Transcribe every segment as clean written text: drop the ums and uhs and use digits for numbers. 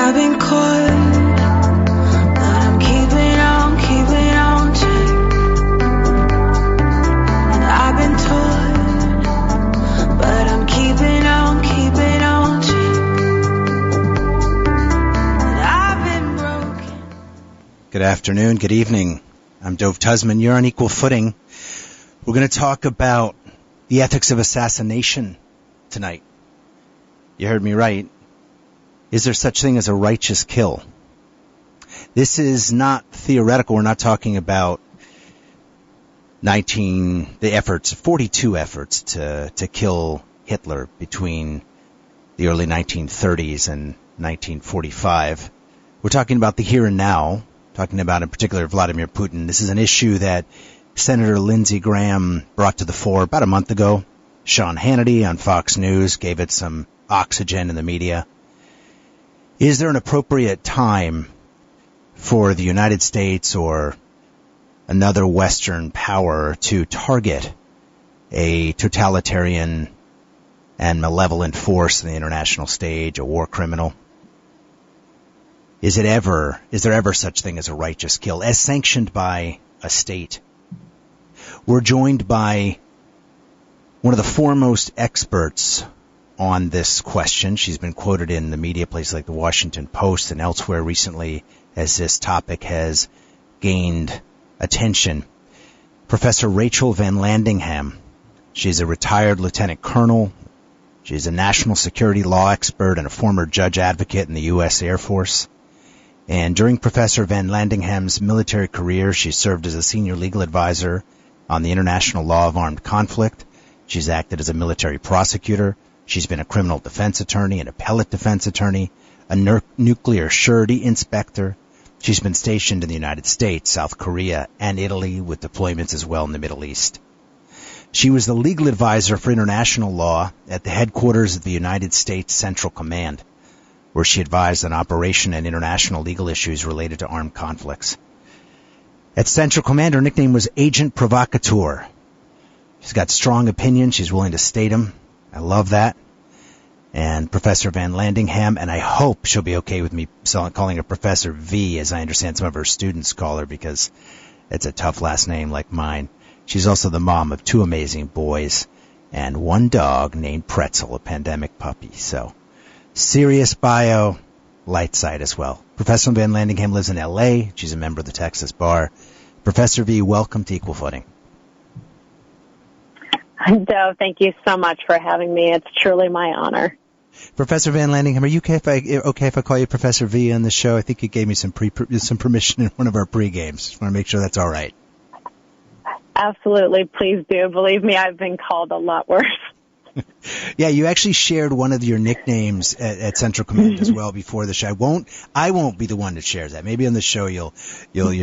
I've been caught, but I'm keeping on check. I've been taught, but I'm keeping on check. I've been broken. Good afternoon, good evening. I'm Dove Tusman. You're on equal footing. We're going to talk about the ethics of assassination tonight. You heard me right. Is there such thing as a righteous kill? This is not theoretical. We're not talking about 42 efforts to kill Hitler between the early 1930s and 1945. We're talking about the here and now, talking about in particular Vladimir Putin. This is an issue that Senator Lindsey Graham brought to the fore about a month ago. Sean Hannity on Fox News gave it some oxygen in the media. Is there an appropriate time for the United States or another Western power to target a totalitarian and malevolent force in the international stage, a war criminal? Is there ever such thing as a righteous kill, as sanctioned by a state? We're joined by one of the foremost experts on this question. She's been quoted in the media places like the Washington Post and elsewhere recently as this topic has gained attention. Professor Rachel Van Landingham. She's a retired lieutenant colonel. She's a national security law expert and a former judge advocate in the U.S. Air Force. And during Professor Van Landingham's military career, she served as a senior legal advisor on the international law of armed conflict. She's acted as a military prosecutor. She's been a criminal defense attorney, an appellate defense attorney, a nuclear surety inspector. She's been stationed in the United States, South Korea, and Italy, with deployments as well in the Middle East. She was the legal advisor for international law at the headquarters of the United States Central Command, where she advised on operation and international legal issues related to armed conflicts. At Central Command, her nickname was Agent Provocateur. She's got strong opinions. She's willing to state them. I love that. And Professor Van Landingham, and I hope she'll be okay with me calling her Professor V, as I understand some of her students call her, because it's a tough last name like mine. She's also the mom of 2 amazing boys and 1 dog named Pretzel, a pandemic puppy. So, serious bio, light side as well. Professor Van Landingham lives in L.A. She's a member of the Texas Bar. Professor V, welcome to Equal Footing. Dove, thank you so much for having me. It's truly my honor. Professor Van Landingham, are you okay if I call you Professor V on the show? I think you gave me some permission in one of our pre-games. Just want to make sure that's all right. Absolutely. Please do. Believe me, I've been called a lot worse. Yeah, you actually shared one of your nicknames at Central Command as well before the show. I won't be the one that shares that. Maybe on the show you'll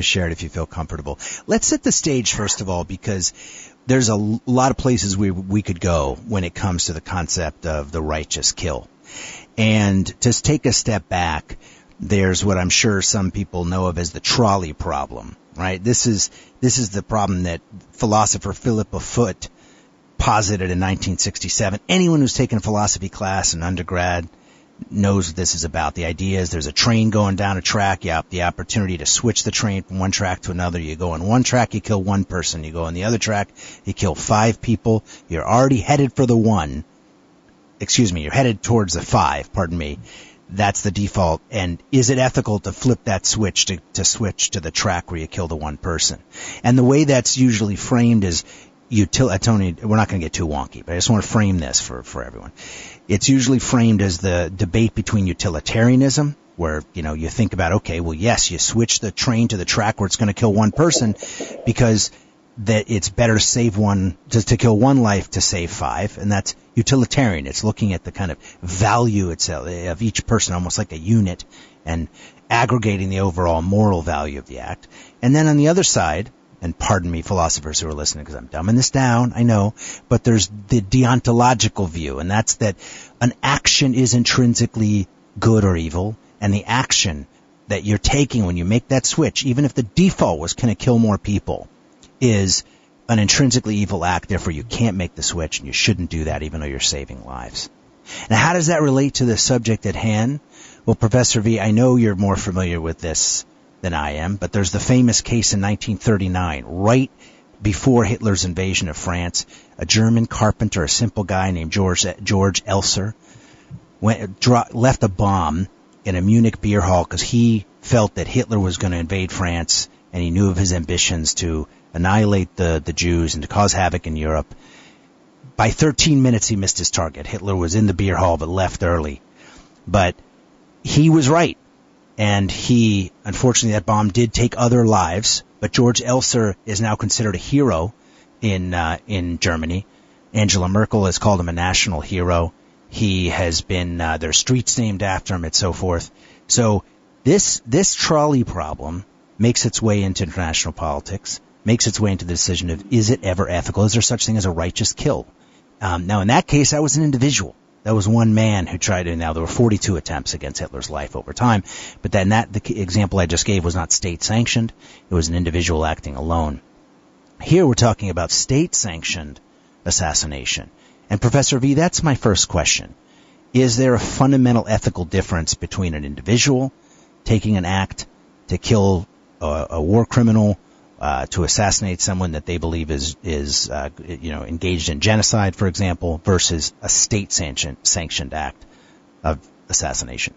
share it if you feel comfortable. Let's set the stage first of all, because there's a lot of places we could go when it comes to the concept of the righteous kill. And to take a step back, there's what I'm sure some people know of as the trolley problem, right? This is the problem that philosopher Philippa Foot posited in 1967. Anyone who's taken a philosophy class in undergrad knows what this is about. The idea is there's a train going down a track. You have the opportunity to switch the train from one track to another. You go on one track, you kill one person. You go on the other track, you kill 5 people. You're already headed for the 1. You're headed towards the 5, pardon me. That's the default. And is it ethical to flip that switch to switch to the track where you kill the 1 person? And the way that's usually framed is Tony, we're not going to get too wonky, but I just want to frame this for everyone. It's usually framed as the debate between utilitarianism, where, you think about, okay, well, yes, you switch the train to the track where it's going to kill 1 person because that it's better to save to kill 1 life to save 5, and that's utilitarian. It's looking at the kind of value itself of each person, almost like a unit, and aggregating the overall moral value of the act. And then on the other side, and pardon me, philosophers who are listening, because I'm dumbing this down, I know, but there's the deontological view, and that's that an action is intrinsically good or evil, and the action that you're taking when you make that switch, even if the default was going to kill more people, is an intrinsically evil act. Therefore, you can't make the switch, and you shouldn't do that, even though you're saving lives. Now, how does that relate to the subject at hand? Well, Professor V, I know you're more familiar with this than I am, but there's the famous case in 1939, right before Hitler's invasion of France. A German carpenter, a simple guy named George Elser, left a bomb in a Munich beer hall because he felt that Hitler was going to invade France, and he knew of his ambitions to annihilate the Jews and to cause havoc in Europe. By 13 minutes, he missed his target. Hitler was in the beer hall but left early. But he was right. And unfortunately, that bomb did take other lives. But George Elser is now considered a hero in Germany. Angela Merkel has called him a national hero. He has been, there's streets named after him and so forth. So this trolley problem makes its way into international politics, makes its way into the decision of, is it ever ethical? Is there such thing as a righteous kill? Now, in that case, that was an individual. That was one man who tried to. Now, there were 42 attempts against Hitler's life over time, but then the example I just gave was not state-sanctioned. It was an individual acting alone. Here we're talking about state-sanctioned assassination. And Professor V, that's my first question. Is there a fundamental ethical difference between an individual taking an act to kill a war criminal, to assassinate someone that they believe is engaged in genocide, for example, versus a state-sanctioned act of assassination?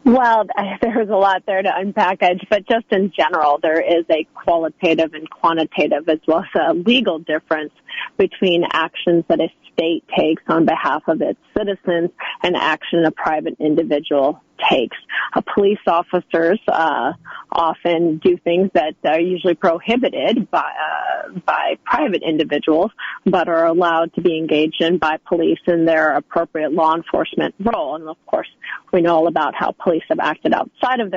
Well, there's a lot there to unpackage, but just in general, there is a qualitative and quantitative as well as a legal difference between actions that a state takes on behalf of its citizens and action a private individual takes. Police officers often do things that are usually prohibited by private individuals, but are allowed to be engaged in by police in their appropriate law enforcement role. And of course, we know all about how police have acted outside of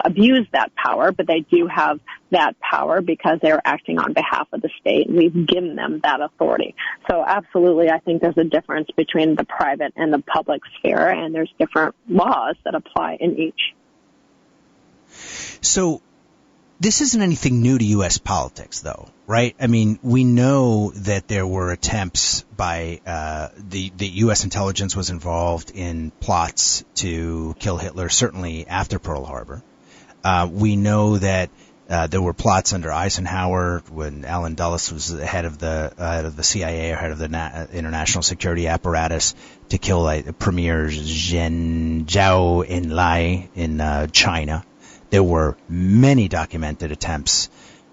abused that power, but they do have that power because they're acting on behalf of the state, and we've given them that authority. So absolutely, I think there's a difference between the private and the public sphere, and there's different laws that apply in each. So this isn't anything new to U.S. politics, though, right? I mean, we know that there were attempts by the U.S. intelligence was involved in plots to kill Hitler, certainly after Pearl Harbor. We know that there were plots under Eisenhower when Allen Dulles was the head of the CIA or head of the international security apparatus to kill Premier Zhao Enlai in China. There were many documented attempts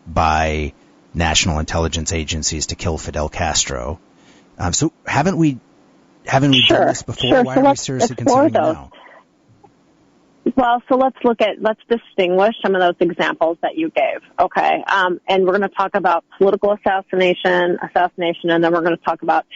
by national intelligence agencies to kill Fidel Castro. So haven't we done this before? Sure. Why are we seriously considering it now? Well, so let's distinguish some of those examples that you gave, okay? And we're going to talk about political assassination, and then we're going to talk about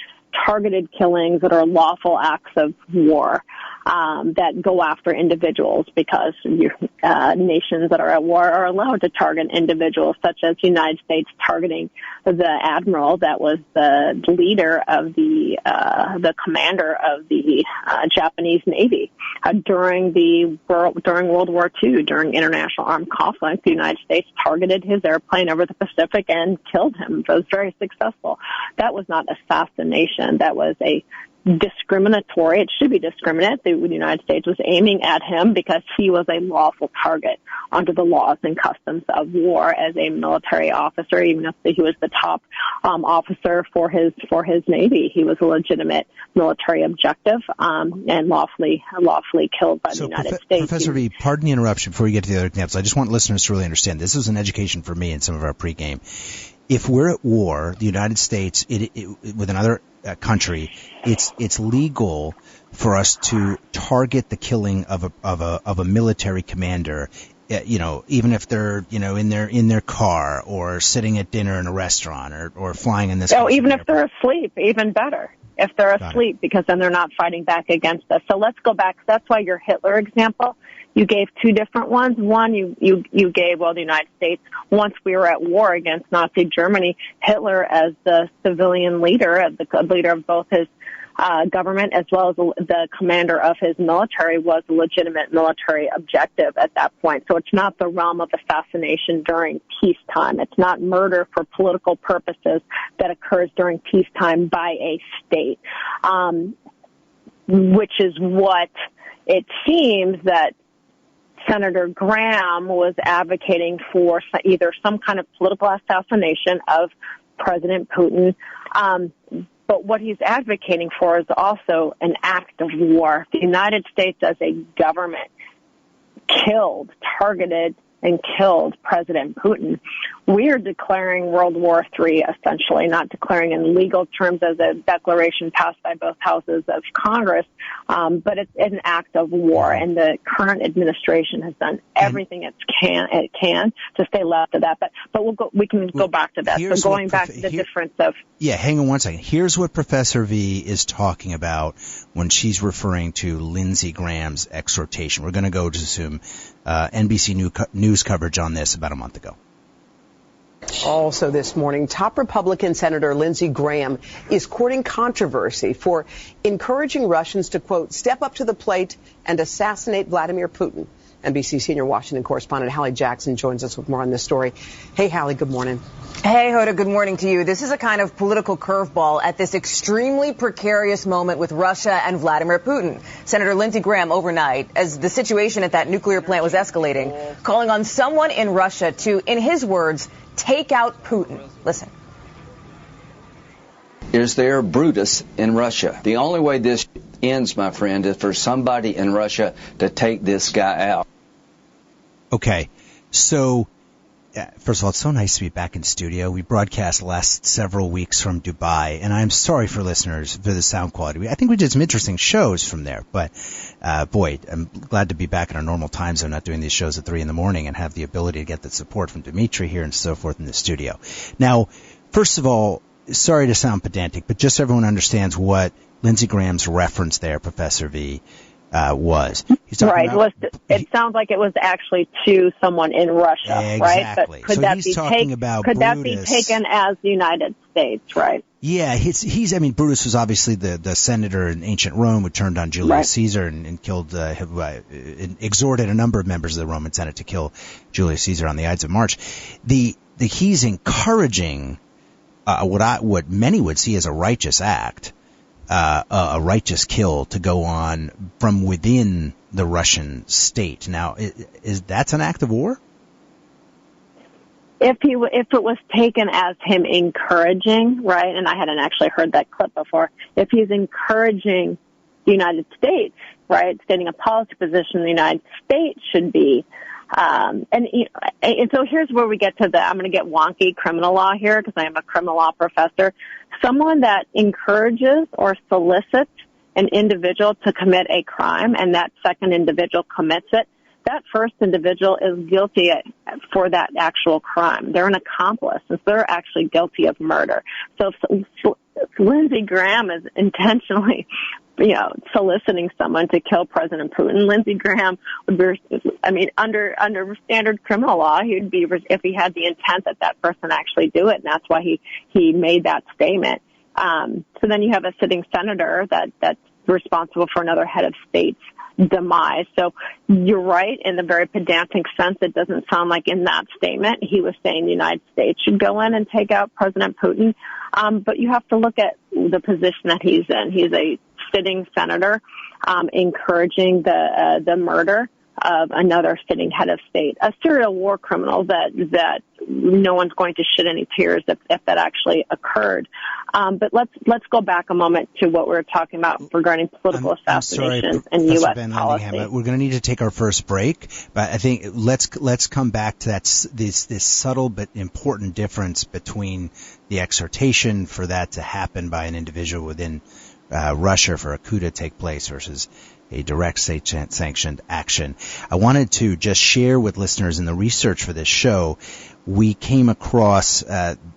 targeted killings that are lawful acts of war that go after individuals, because nations that are at war are allowed to target individuals, such as the United States targeting the admiral that was the leader of the commander of the Japanese Navy during World War II, during international armed conflict. The United States targeted his airplane over the Pacific and killed him. It was very successful. That was not assassination. That was a discriminatory. It should be discriminate. The United States was aiming at him because he was a lawful target under the laws and customs of war as a military officer. Even if he was the top officer for his Navy, he was a legitimate military objective and lawfully killed by the United States. Professor V, pardon the interruption before we get to the other examples. I just want listeners to really understand. This was an education for me in some of our pregame. If we're at war, the United States with another country, it's legal for us to target the killing of a military commander, even if they're in their car or sitting at dinner in a restaurant or flying in this. Oh, even if they're asleep, even better. If they're asleep, because then they're not fighting back against us. So let's go back. That's why your Hitler example, you gave two different ones. One, you gave, the United States, once we were at war against Nazi Germany, Hitler as the civilian leader, the leader of both his government as well as the commander of his military was a legitimate military objective at that point. So it's not the realm of assassination during peacetime. It's not murder for political purposes that occurs during peacetime by a state, which is what it seems that Senator Graham was advocating for, either some kind of political assassination of President Putin. But what he's advocating for is also an act of war. The United States as a government targeted and killed President Putin. We are declaring World War III, essentially, not declaring in legal terms as a declaration passed by both houses of Congress, but it's an act of war, and the current administration has done everything it can to stay left of that. But we can go back to that. So going back to the difference of... Yeah, hang on one second. Here's what Professor V is talking about when she's referring to Lindsey Graham's exhortation. We're going to go to some NBC News coverage on this about a month ago. Also this morning, top Republican Senator Lindsey Graham is courting controversy for encouraging Russians to, quote, step up to the plate and assassinate Vladimir Putin. NBC senior Washington correspondent Hallie Jackson joins us with more on this story. Hey, Hallie, good morning. Hey, Hoda, good morning to you. This is a kind of political curveball at this extremely precarious moment with Russia and Vladimir Putin. Senator Lindsey Graham overnight, as the situation at that nuclear plant was escalating, calling on someone in Russia to, in his words, take out Putin. Listen. Is there Brutus in Russia? The only way this ends, my friend, is for somebody in Russia to take this guy out. Okay, so first of all, it's so nice to be back in studio. We broadcast the last several weeks from Dubai, and I'm sorry for listeners for the sound quality. I think we did some interesting shows from there, but boy, I'm glad to be back in our normal time zone, not doing these shows at 3 a.m. and have the ability to get the support from Dimitri here and so forth in the studio. Now, first of all, sorry to sound pedantic, but just so everyone understands what Lindsey Graham's reference there, Professor V, was. Right. It sounds like it was actually to someone in Russia, exactly. Right? But could so that he's be talking about could Brutus. That be taken as the United States, right? Yeah, I mean, Brutus was obviously the senator in ancient Rome who turned on Julius Caesar and killed, exhorted a number of members of the Roman Senate to kill Julius Caesar on the Ides of March. He's encouraging what many would see as a righteous act, a righteous kill to go on from within the Russian state. Now, is that's an act of war? If it was taken as him encouraging, right, and I hadn't actually heard that clip before, if he's encouraging the United States, right, stating a policy position the United States should be, and so here's where we get to I'm going to get wonky criminal law here because I am a criminal law professor. Someone that encourages or solicits an individual to commit a crime and that second individual commits it, that first individual is guilty for that actual crime. They're an accomplice, and so they're actually guilty of murder. So if Lindsey Graham is intentionally, soliciting someone to kill President Putin, Lindsey Graham would be, under standard criminal law, he would be, if he had the intent that person actually do it, and that's why he made that statement. So then you have a sitting senator that's responsible for another head of state's demise. So you're right, in the very pedantic sense, it doesn't sound like in that statement he was saying the United States should go in and take out President Putin. But you have to look at the position that he's in. He's a sitting senator, encouraging the murder of another sitting head of state, a serial war criminal that no one's going to shed any tears if that actually occurred. But let's go back a moment to what we were talking about regarding political assassinations and U.S. policy. We're going to need to take our first break, but I think let's come back to this subtle but important difference between the exhortation for that to happen by an individual within Russia for a coup to take place versus a direct state-sanctioned action. I wanted to just share with listeners in the research for this show, we came across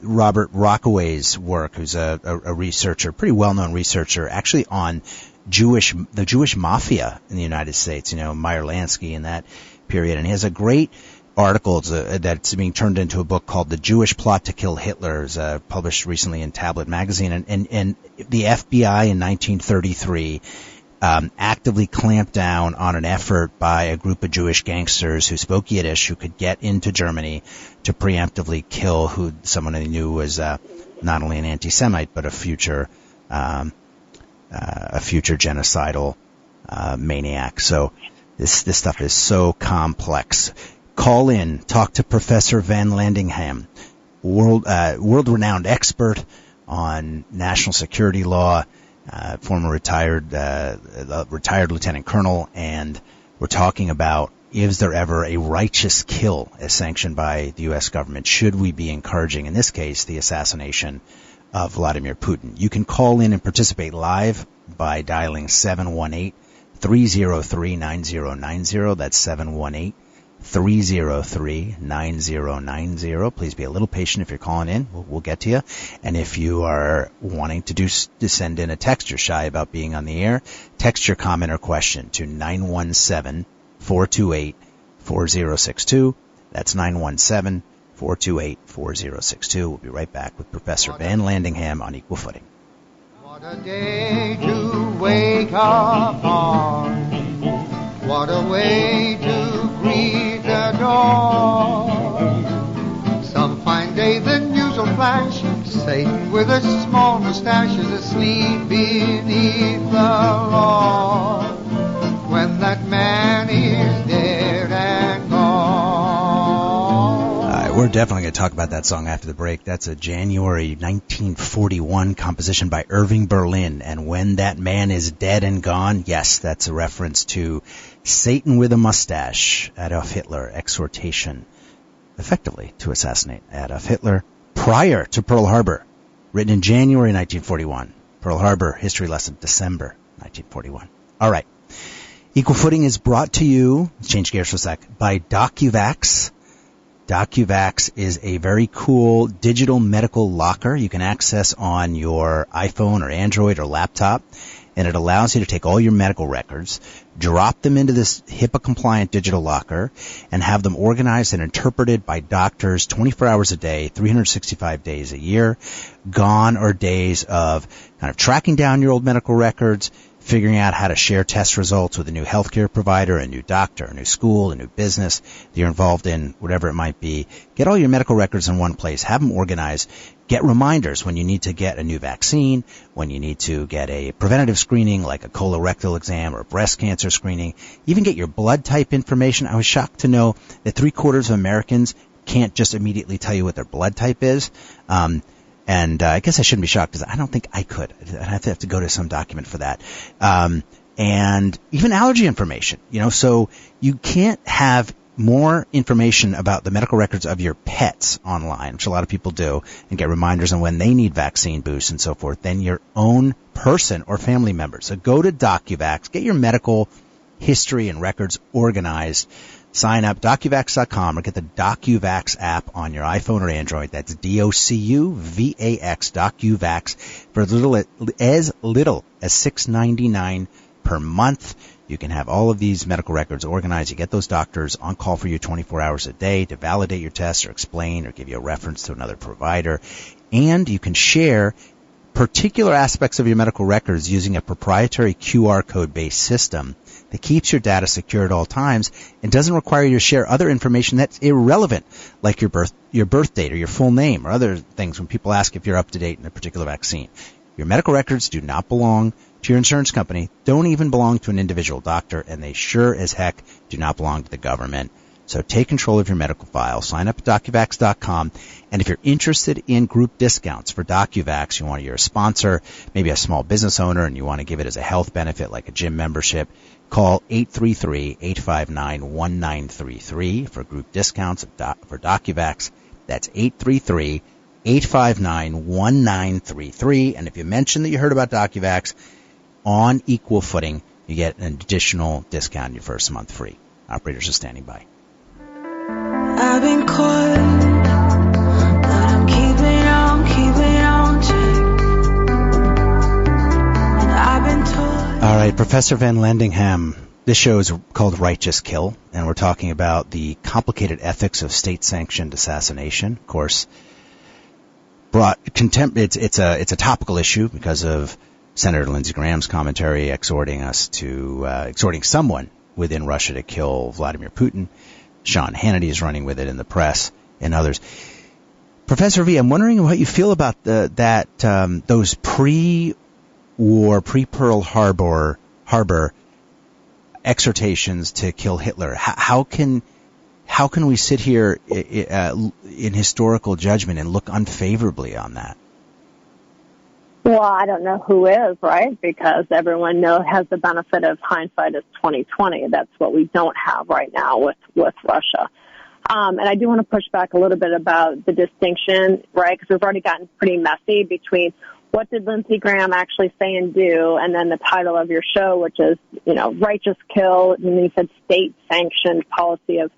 Robert Rockaway's work, who's a researcher, pretty well-known researcher, actually on the Jewish mafia in the United States, Meyer Lansky in that period. And he has a great articles that's being turned into a book called The Jewish Plot to Kill Hitler, published recently in Tablet magazine. And the FBI in 1933 actively clamped down on an effort by a group of Jewish gangsters who spoke Yiddish, who could get into Germany to preemptively kill someone they knew was not only an anti-Semite but a future genocidal maniac. So this stuff is so complex. Call in, talk to Professor Van Landingham, world-renowned expert on national security law, former retired lieutenant colonel, and we're talking about, is there ever a righteous kill as sanctioned by the U.S. government? Should we be encouraging, in this case, the assassination of Vladimir Putin? You can call in and participate live by dialing 718-303-9090. That's 718-303-9090. Please be a little patient if you're calling in. We'll get to you. And if you are wanting to send in a text, you're shy about being on the air, text your comment or question to 917-428-4062. That's 917-428-4062. We'll be right back with Professor Van Landingham on Equal Footing. What a day to wake up on. What a way to greet the dawn. Some fine day the news will flash. Satan with a small mustache is asleep beneath the lawn. When that man is dead and gone. We're definitely going to talk about that song after the break. That's a January 1941 composition by Irving Berlin. And when that man is dead and gone, yes, that's a reference to Satan with a mustache, Adolf Hitler, exhortation effectively to assassinate Adolf Hitler prior to Pearl Harbor, written in January 1941. Pearl Harbor, history lesson, December 1941. All right. Equal Footing is brought to you, let's change gears for a sec, by DocuVax. DocuVax is a very cool digital medical locker you can access on your iPhone or Android or laptop, and it allows you to take all your medical records, drop them into this HIPAA-compliant digital locker, and have them organized and interpreted by doctors 24 hours a day, 365 days a year. Gone are days of kind of tracking down your old medical records, figuring out how to share test results with a new healthcare provider, a new doctor, a new school, a new business that you're involved in, whatever it might be. Get all your medical records in one place. Have them organized. Get reminders when you need to get a new vaccine, when you need to get a preventative screening like a colorectal exam or a breast cancer screening. Even get your blood type information. I was shocked to know that 3/4 of Americans can't just immediately tell you what their blood type is. And I guess I shouldn't be shocked because I don't think I could. I'd have to go to some document for that. And even allergy information, so you can't have more information about the medical records of your pets online, which a lot of people do, and get reminders on when they need vaccine boosts and so forth, than your own person or family member. So go to DocuVax, get your medical history and records organized. Sign up, DocuVax.com, or get the DocuVax app on your iPhone or Android. That's DocuVax, DocuVax, for as little as $6.99 per month. You can have all of these medical records organized. You get those doctors on call for you 24 hours a day to validate your tests or explain or give you a reference to another provider. And you can share particular aspects of your medical records using a proprietary QR code-based system that keeps your data secure at all times and doesn't require you to share other information that's irrelevant, like your birth date or your full name or other things when people ask if you're up to date in a particular vaccine. Your medical records do not belong to your insurance company, don't even belong to an individual doctor, and they sure as heck do not belong to the government. So take control of your medical file. Sign up at DocuVax.com. And if you're interested in group discounts for DocuVax, you're a sponsor, maybe a small business owner, and you want to give it as a health benefit like a gym membership, call 833-859-1933 for group discounts for DocuVax. That's 833-859-1933. And if you mention that you heard about DocuVax on Equal Footing, you get an additional discount in your first month free. Operators are standing by. I've been caught, but I'm keeping on tight. And I've been told. All right, Professor Van Landingham, This show is called Righteous Kill, and we're talking about the complicated ethics of state-sanctioned assassination. Of course, it's a topical issue because of Senator Lindsey Graham's commentary exhorting someone within Russia to kill Vladimir Putin. Sean Hannity is running with it in the press, and others. Professor V, I'm wondering what you feel about those pre-war, pre-Pearl Harbor exhortations to kill Hitler. How can we sit here in historical judgment and look unfavorably on that? Well, I don't know who is, right? Because everyone has the benefit of hindsight is 2020. That's what we don't have right now with Russia. And I do want to push back a little bit about the distinction, right? Because we've already gotten pretty messy between what did Lindsey Graham actually say and do, and then the title of your show, which is, Righteous Kill, and then you said state-sanctioned policy of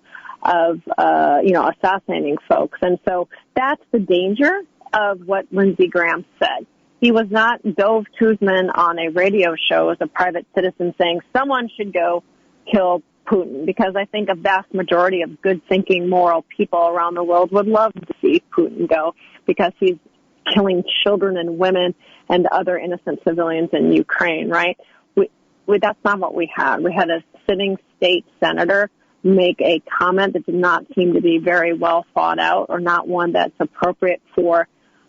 assassinating folks. And so that's the danger of what Lindsey Graham said. He was not Dove Tuzman on a radio show as a private citizen saying someone should go kill Putin, because I think a vast majority of good-thinking, moral people around the world would love to see Putin go, because he's killing children and women and other innocent civilians in Ukraine, right? That's not what we had. We had a sitting state senator make a comment that did not seem to be very well thought out, or not one that's appropriate for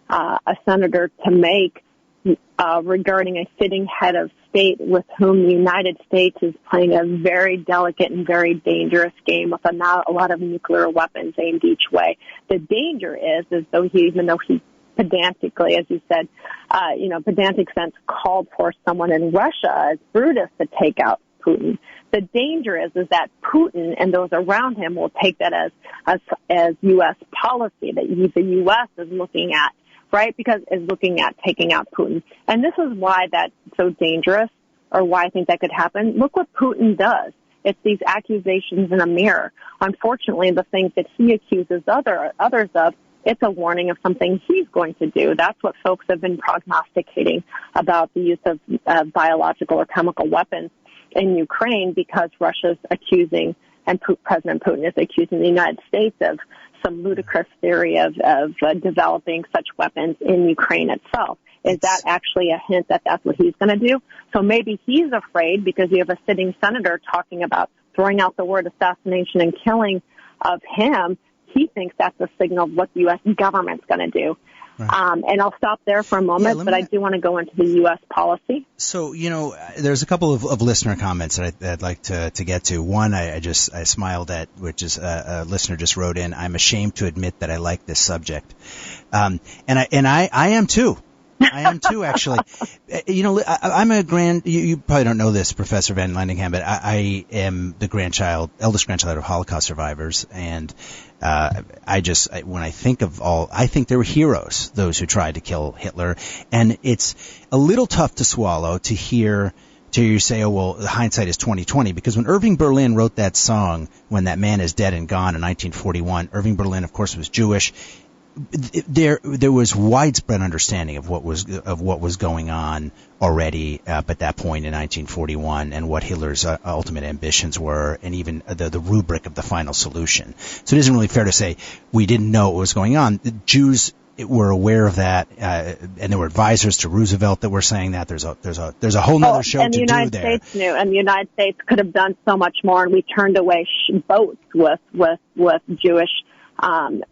a senator to make regarding a sitting head of state with whom the United States is playing a very delicate and very dangerous game with not a lot of nuclear weapons aimed each way. The danger is even though he pedantically, as you said, pedantic sense called for someone in Russia as Brutus to take out Putin. The danger is that Putin and those around him will take that as U.S. policy, that the U.S. is looking at, right? Because it's looking at taking out Putin. And this is why that's so dangerous, or why I think that could happen. Look what Putin does. It's these accusations in a mirror. Unfortunately, the things that he accuses others of, it's a warning of something he's going to do. That's what folks have been prognosticating about the use of biological or chemical weapons in Ukraine, because Russia's accusing, and President Putin is accusing the United States of some ludicrous theory of developing such weapons in Ukraine itself. Is that actually a hint that that's what he's going to do? So maybe he's afraid, because you have a sitting senator talking about throwing out the word assassination and killing of him. He thinks that's a signal of what the U.S. government's going to do. Right. And I'll stop there for a moment, but I do want to go into the U.S. policy. So, there's a couple of listener comments that I'd like to get to. One, I smiled at, which is a listener just wrote in, "I'm ashamed to admit that I like this subject." And I am too. I am too, actually. I'm you probably don't know this, Professor Van Landingham, but I am the eldest grandchild of Holocaust survivors, and when I think of I think they were heroes, those who tried to kill Hitler, and it's a little tough to swallow to hear you say, oh, well, hindsight is 2020, because when Irving Berlin wrote that song, When That Man Is Dead and Gone, in 1941, Irving Berlin, of course, was Jewish. There was widespread understanding of what was going on already up at that point in 1941, and what Hitler's ultimate ambitions were, and even the rubric of the final solution. So it isn't really fair to say we didn't know what was going on. The Jews were aware of that, and there were advisors to Roosevelt that were saying that. There's a whole nother show to do there. And the United States knew, and the United States could have done so much more, and we turned away boats with Jewish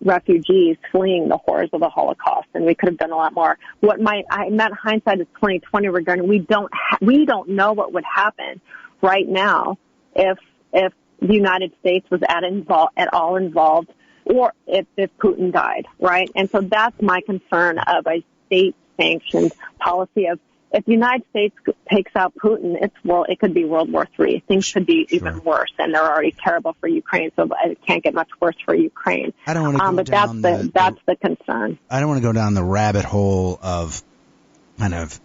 refugees fleeing the horrors of the Holocaust, and we could have done a lot more. I meant hindsight is 2020 regarding we don't know what would happen right now if the United States was at all involved, or if Putin died, right? And so that's my concern of a state-sanctioned policy of, if the United States takes out Putin, it could be World War III. Things could be even worse, and they're already terrible for Ukraine, so it can't get much worse for Ukraine. I don't want to go down that's the concern. I don't want to go down the rabbit hole of kind of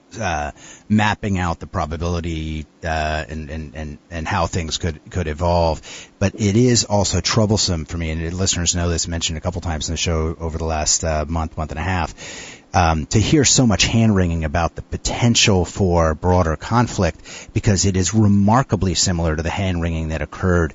mapping out the probability and how things could evolve, but it is also troublesome for me, and listeners know this, mentioned a couple times in the show over the last month and a half. to hear so much hand-wringing about the potential for broader conflict, because it is remarkably similar to the hand-wringing that occurred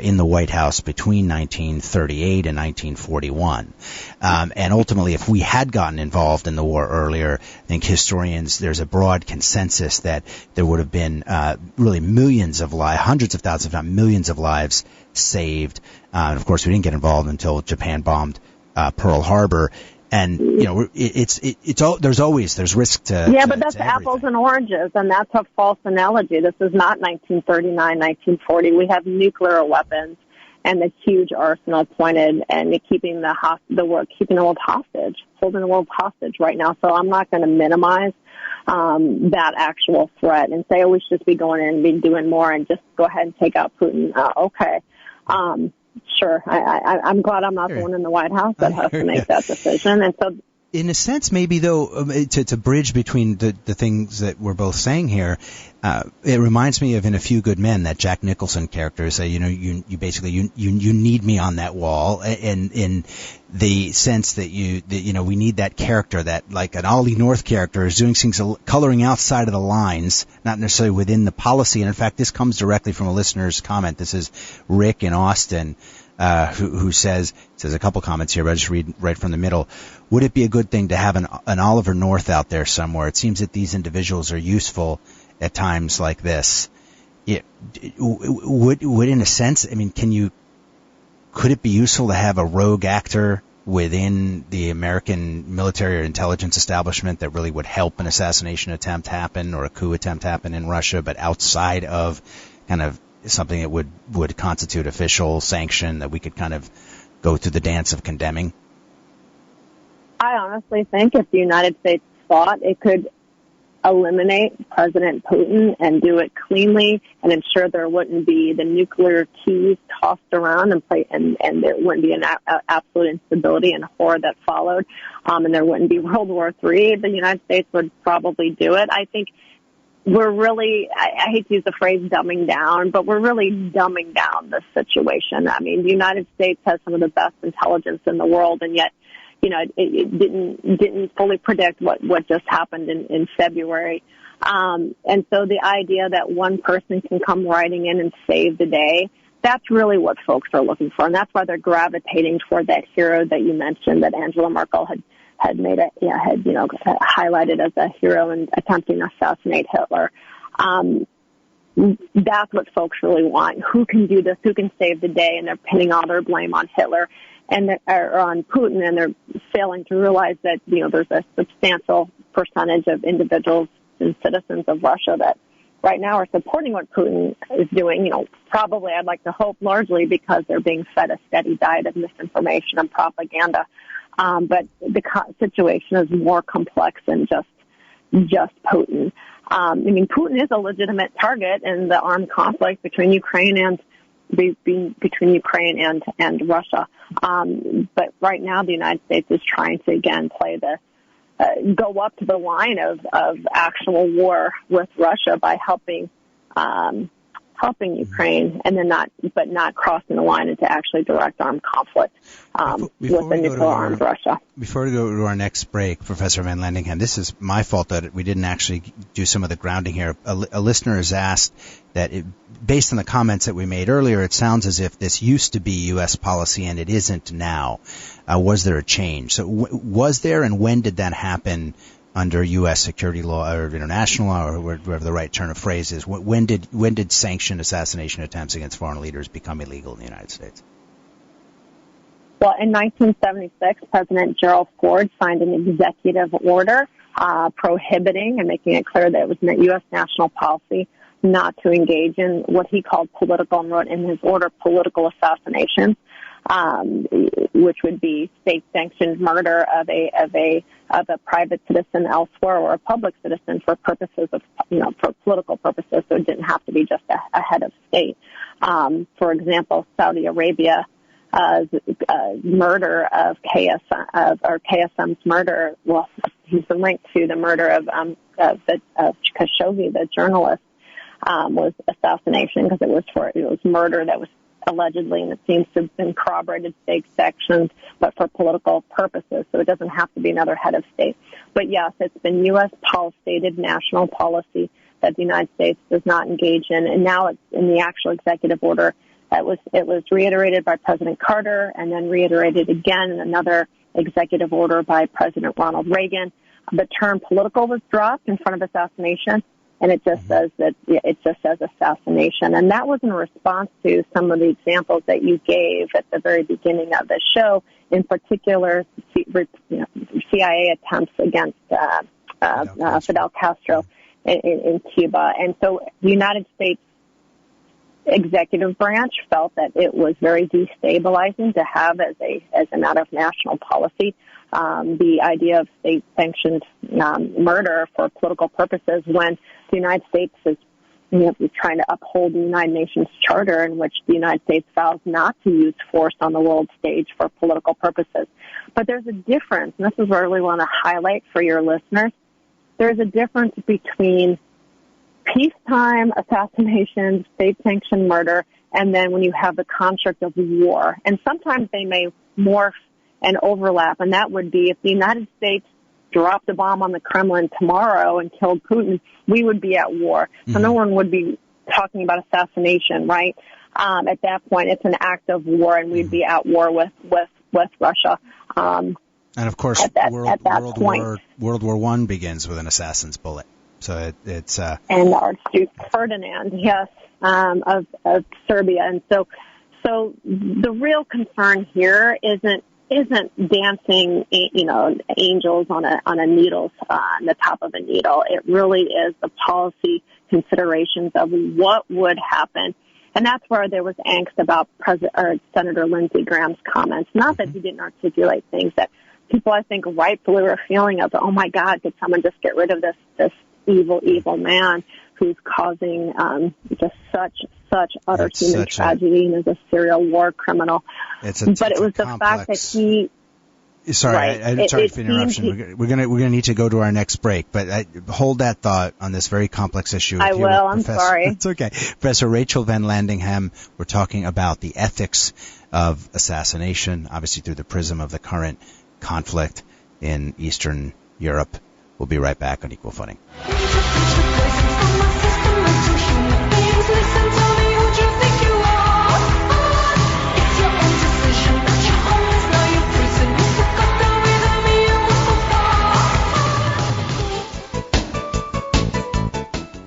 in the White House between 1938 and 1941. And ultimately, if we had gotten involved in the war earlier, I think there's a broad consensus that there would have been really millions of lives, hundreds of thousands, if not millions of lives saved. And of course, we didn't get involved until Japan bombed Pearl Harbor. And there's risk to. Yeah, but that's apples and oranges, and that's a false analogy. This is not 1939, 1940. We have nuclear weapons and a huge arsenal pointed, and keeping the world hostage, holding the world hostage right now. So I'm not going to minimize that actual threat and say, oh, we should just be going in and be doing more and just go ahead and take out Putin. Okay. Sure. I'm glad I'm not the one in the White House that has to make that decision. And so, in a sense, maybe though, to bridge between the things that we're both saying here, it reminds me of in A Few Good Men, that Jack Nicholson character say, you basically you need me on that wall, and in the sense that we need that character, that like an Ollie North character is doing things, coloring outside of the lines, not necessarily within the policy. And in fact, this comes directly from a listener's comment. This is Rick in Austin. Who says a couple comments here, but I'll just read right from the middle. Would it be a good thing to have an Oliver North out there somewhere? It seems that these individuals are useful at times like this. Would in a sense, I mean, could it be useful to have a rogue actor within the American military or intelligence establishment that really would help an assassination attempt happen or a coup attempt happen in Russia, but outside of kind of something that would constitute official sanction that we could kind of go through the dance of condemning? I honestly think if the United States thought it could eliminate President Putin and do it cleanly and ensure there wouldn't be the nuclear keys tossed around and there wouldn't be an absolute instability and horror that followed, and there wouldn't be World War III, the United States would probably do it. I think we're really, I hate to use the phrase dumbing down, but we're really dumbing down this situation. I mean, the United States has some of the best intelligence in the world, and yet, it didn't fully predict what just happened in February. And so the idea that one person can come riding in and save the day, that's really what folks are looking for. And that's why they're gravitating toward that hero that you mentioned, that Angela Merkel had highlighted as a hero in attempting to assassinate Hitler. That's what folks really want. Who can do this? Who can save the day? And they're pinning all their blame on Hitler or on Putin, and they're failing to realize that, there's a substantial percentage of individuals and citizens of Russia that right now are supporting what Putin is doing, probably, I'd like to hope, largely because they're being fed a steady diet of misinformation and propaganda. But the situation is more complex than just Putin. Putin is a legitimate target in the armed conflict between Ukraine and Russia. But right now, the United States is trying to again play go up to the line of actual war with Russia by helping Ukraine, and then not crossing the line into actually direct armed conflict with the nuclear armed Russia. Before we go to our next break, Professor Van Landingham, this is my fault that we didn't actually do some of the grounding here. A listener has asked that, based on the comments that we made earlier, it sounds as if this used to be U.S. policy and it isn't now. Was there a change? So was there, and when did that happen under U.S. security law or international law, or whatever the right turn of phrase is? When did sanctioned assassination attempts against foreign leaders become illegal in the United States? Well, in 1976, President Gerald Ford signed an executive order prohibiting and making it clear that it was U.S. national policy not to engage in what he called political, and wrote in his order, political assassination, which would be state-sanctioned murder of a private citizen elsewhere or a public citizen for purposes of, for political purposes. So it didn't have to be just a head of state. For example, Saudi Arabia murder of KSM's murder. Well, he's been linked to the murder of Khashoggi, the journalist. Was assassination because it was murder that was allegedly, and it seems to have been corroborated, state sanctioned, but for political purposes, so it doesn't have to be another head of state. But yes, it's been U.S. stated national policy that the United States does not engage in, and now it's in the actual executive order. It was reiterated by President Carter and then reiterated again in another executive order by President Ronald Reagan. The term political was dropped in front of assassination, and it just says assassination. And that was in response to some of the examples that you gave at the very beginning of the show, in particular, CIA attempts against Fidel Castro in Cuba. And so the United States executive branch felt that it was very destabilizing to have as a matter of national policy the idea of state-sanctioned murder for political purposes when the United States is trying to uphold the United Nations Charter in which the United States vows not to use force on the world stage for political purposes. But there's a difference, and this is what I really want to highlight for your listeners. There's a difference between peacetime assassination, state-sanctioned murder, and then when you have the construct of war. And sometimes they may morph and overlap, and that would be if the United States dropped a bomb on the Kremlin tomorrow and killed Putin, we would be at war. So no one would be talking about assassination, right? At that point, it's an act of war, and we'd be at war with Russia. And of course, World War I begins with an assassin's bullet. So it's and Archduke Ferdinand, yes, of Serbia, and so the real concern here isn't dancing, angels on a needle, on the top of a needle. It really is the policy considerations of what would happen. And that's where there was angst about Senator Lindsey Graham's comments. Not that he didn't articulate things that people, I think, rightfully were feeling of, oh my God, could someone just get rid of this evil man who's causing just such utter human tragedy and is a serial war criminal. But it was the fact that he. Sorry, right, sorry for the interruption. We're gonna need to go to our next break, but hold that thought on this very complex issue. I will. I'm sorry. It's okay. Professor Rachel Van Landingham. We're talking about the ethics of assassination, obviously through the prism of the current conflict in Eastern Europe. We'll be right back on Equal Footing.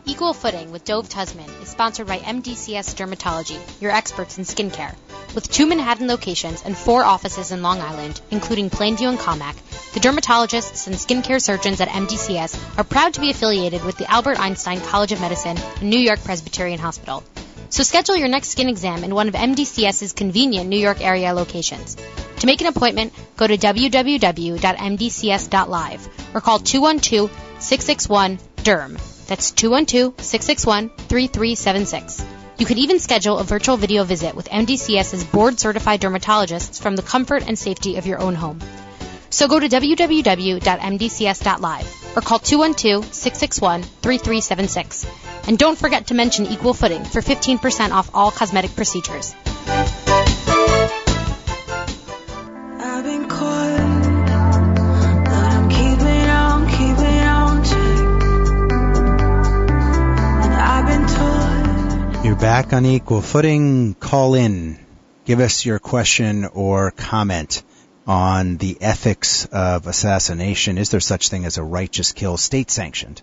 Equal Footing with Dove Tusman is sponsored by MDCS Dermatology, your experts in skincare. With 2 Manhattan locations and 4 offices in Long Island, including Plainview and Commack, the dermatologists and skincare surgeons at MDCS are proud to be affiliated with the Albert Einstein College of Medicine and New York Presbyterian Hospital. So schedule your next skin exam in one of MDCS's convenient New York area locations. To make an appointment, go to www.mdcs.live or call 212-661-DERM. That's 212-661-3376. You can even schedule a virtual video visit with MDCS's board-certified dermatologists from the comfort and safety of your own home. So go to www.mdcs.live or call 212-661-3376. And don't forget to mention Equal Footing for 15% off all cosmetic procedures. I've been caught, but I'm keeping on tight. And I've been taught. You're back on Equal Footing. Call in. Give us your question or comment on the ethics of assassination. Is there such thing as a righteous kill, state-sanctioned?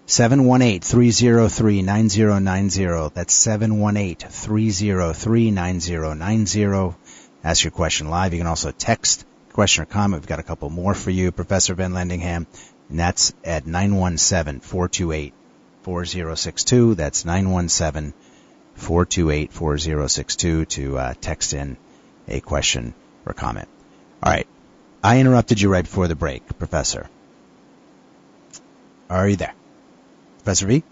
718-303-9090. That's 718-303-9090. Ask your question live. You can also text question or comment. We've got a couple more for you, Professor Van Landingham, and that's at 917-428-4062. That's 917-428-4062 to text in a question or comment. All right. I interrupted you right before the break, Professor. Are you there? Professor V?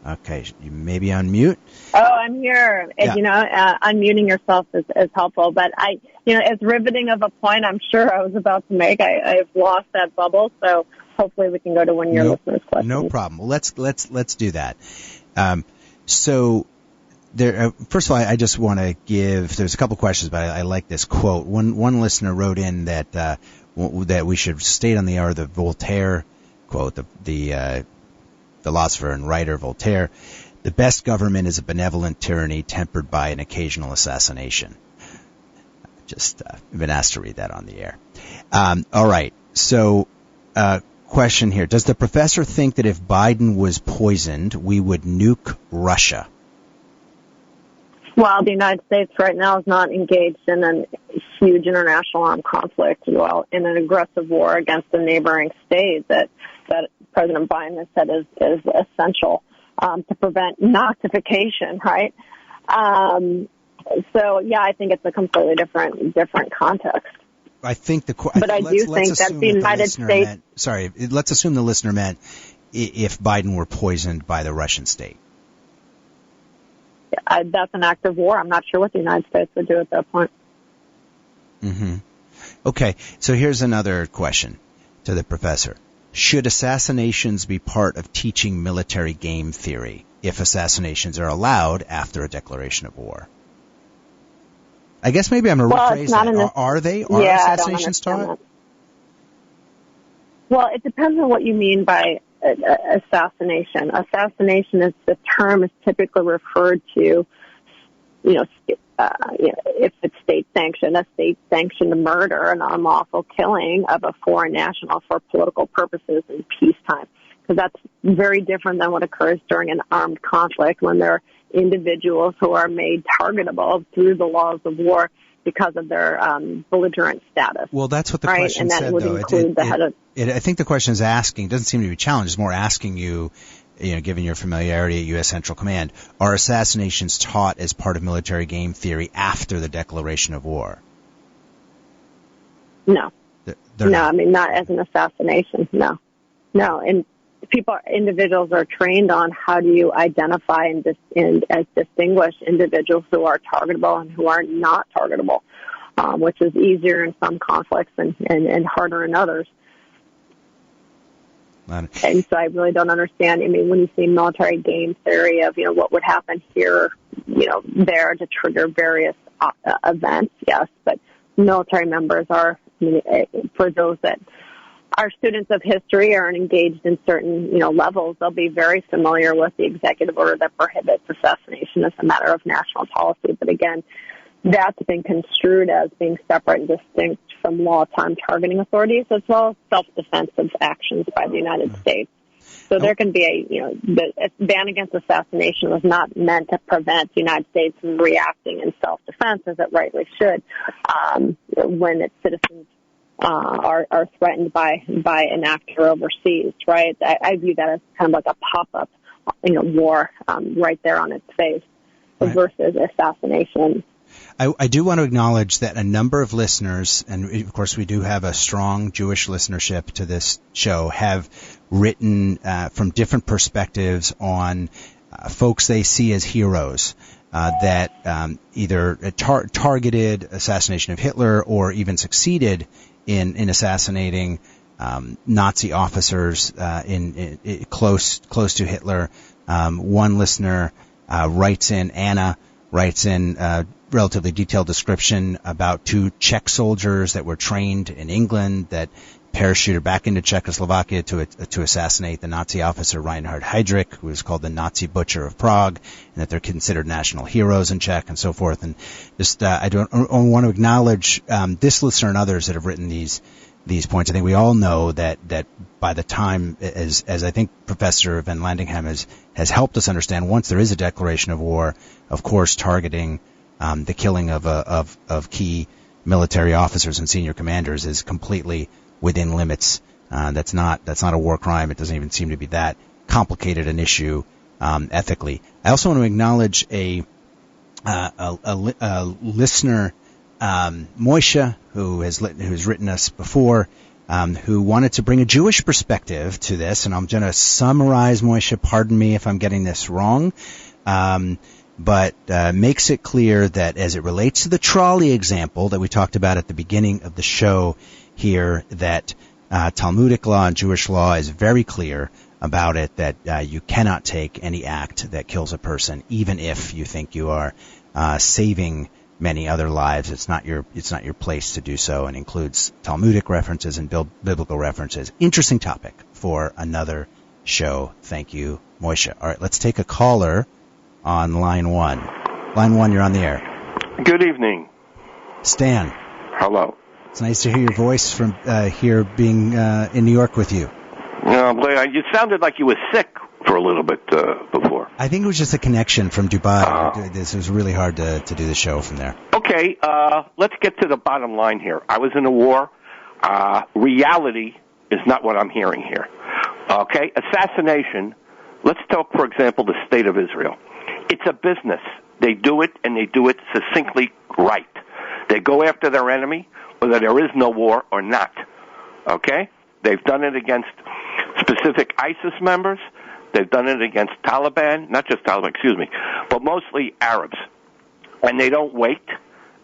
Okay, you may be on mute. Oh, I'm here. Yeah. Unmuting yourself is helpful. But as riveting of a point I'm sure I was about to make, I've lost that bubble. So hopefully we can go to one of your listeners' questions. No problem. Well, let's do that. So First of all, I just want to give. There's a couple questions, but I like this quote. One listener wrote in that we should state on the air the Voltaire quote, the philosopher and writer Voltaire. The best government is a benevolent tyranny tempered by an occasional assassination. Just been asked to read that on the air. All right. So, question here: does the professor think that if Biden was poisoned, we would nuke Russia? Well, the United States right now is not engaged in a huge international armed conflict, well, in an aggressive war against a neighboring state that President Biden has said is essential to prevent Nazification, right? So, yeah, I think it's a completely different context. I think but I do think that the United States. Let's assume the listener meant if Biden were poisoned by the Russian state. That's an act of war. I'm not sure what the United States would do at that point. Mm-hmm. Okay, so here's another question to the professor. Should assassinations be part of teaching military game theory if assassinations are allowed after a declaration of war? I guess maybe I'm going to rephrase that. Are they? Are assassinations taught? That. Well, it depends on what you mean by assassination. Assassination is the term is typically referred to, if it's state sanctioned, a state sanctioned murder, an unlawful killing of a foreign national for political purposes in peacetime. Because that's very different than what occurs during an armed conflict when there are individuals who are made targetable through the laws of war because of their belligerent status. Well, that's what the question said, though. I think the question is asking, doesn't seem to be challenged, it's more asking you, given your familiarity at U.S. Central Command, are assassinations taught as part of military game theory after the declaration of war? No. I mean, not as an assassination, no. And individuals are trained on how do you identify and distinguish individuals who are targetable and who are not targetable, which is easier in some conflicts and harder in others. And so I really don't understand. I mean, when you see military game theory of, what would happen here, there to trigger various events, yes, but military members are, for those that are students of history or engaged in certain, levels, they'll be very familiar with the executive order that prohibits assassination as a matter of national policy. But again, that's been construed as being separate and distinct from law-time targeting authorities as well as self-defensive actions by the United States. So there can be the ban against assassination was not meant to prevent the United States from reacting in self-defense as it rightly should when its citizens are threatened by an actor overseas, right? I view that as kind of like a pop-up, war right there on its face versus assassination. I do want to acknowledge that a number of listeners, and of course we do have a strong Jewish listenership to this show, have written from different perspectives on folks they see as heroes that either targeted assassination of Hitler or even succeeded in assassinating Nazi officers in close to Hitler. One listener Anna writes in a relatively detailed description about 2 Czech soldiers that were trained in England that parachuted back into Czechoslovakia to assassinate the Nazi officer Reinhard Heydrich, who was called the Nazi Butcher of Prague, and that they're considered national heroes in Czech and so forth. And just I want to acknowledge this listener and others that have written these points. I think we all know that by the time, as I think Professor Van Landingham has helped us understand, once there is a declaration of war, of course, targeting the killing of key military officers and senior commanders is completely within limits. That's not a war crime. It doesn't even seem to be that complicated an issue ethically. I also want to acknowledge a listener, Moisha, who's written us before, who wanted to bring a Jewish perspective to this, and I'm going to summarize, Moisha, pardon me if I'm getting this wrong, but makes it clear that as it relates to the trolley example that we talked about at the beginning of the show here, that Talmudic law and Jewish law is very clear about it, that you cannot take any act that kills a person, even if you think you are saving many other lives. It's not your place to do so, and includes Talmudic references and biblical references. Interesting topic for another show. Thank you, Moishe. All right, let's take a caller on line 1. Line 1, you're on the air. Good evening. Stan. Hello. It's nice to hear your voice from here, being in New York with you. You sounded like you were sick for a little bit before. I think it was just a connection from Dubai. This was really hard to do the show from there. Okay, let's get to the bottom line here. I was in a war. Reality is not what I'm hearing here. Okay, assassination. Let's talk, for example, the state of Israel. It's a business. They do it, and they do it succinctly right. They go after their enemy, whether there is no war or not. Okay? They've done it against specific ISIS members. They've done it against Taliban, not just Taliban, but mostly Arabs. And they don't wait,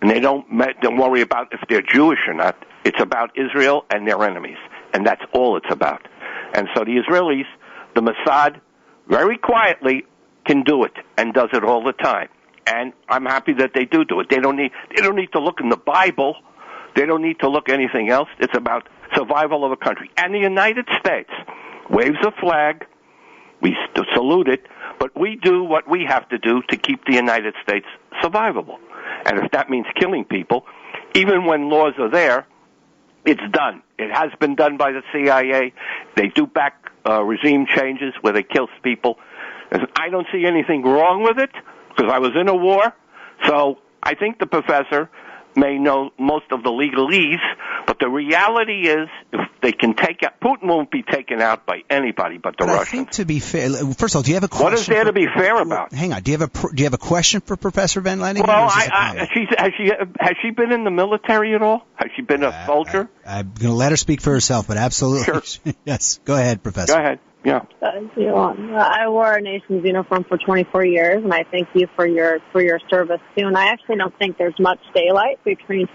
and they don't worry about if they're Jewish or not. It's about Israel and their enemies, and that's all it's about. And so the Israelis, the Mossad, very quietly can do it and does it all the time. And I'm happy that they do it. They don't need to look in the Bible. They don't need to look anything else. It's about survival of a country. And the United States waves a flag. We salute it, but we do what we have to do to keep the United States survivable. And if that means killing people, even when laws are there, it's done. It has been done by the CIA. They do back regime changes where they kill people. And I don't see anything wrong with it because I was in a war. So I think the professor may know most of the legalese, but the reality is if they can take out, Putin won't be taken out by anybody but the Russians. I think, to be fair, first of all, do you have a question? What is there to be fair about? Hang on. Do you have a question for Professor Van Lanningen? Well, has she been in the military at all? Has she been a soldier? I'm going to let her speak for herself, but absolutely. Sure. Yes. Go ahead, Professor. Go ahead. Yeah. I wore our nation's uniform for 24 years, and I thank you for your service too. And I actually don't think there's much daylight between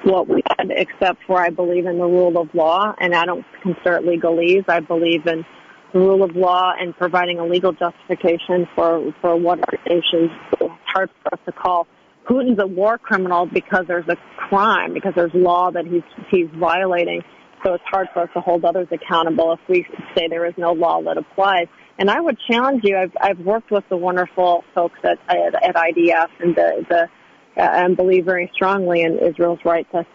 what we had, except for I believe in the rule of law, and I don't consider it legalese. I believe in the rule of law and providing a legal justification for what our nation's. It's hard for us to call Putin's a war criminal because there's a crime, because there's law that he's violating. So it's hard for us to hold others accountable if we say there is no law that applies. And I would challenge you. I've worked with the wonderful folks at IDF and believe very strongly in Israel's right to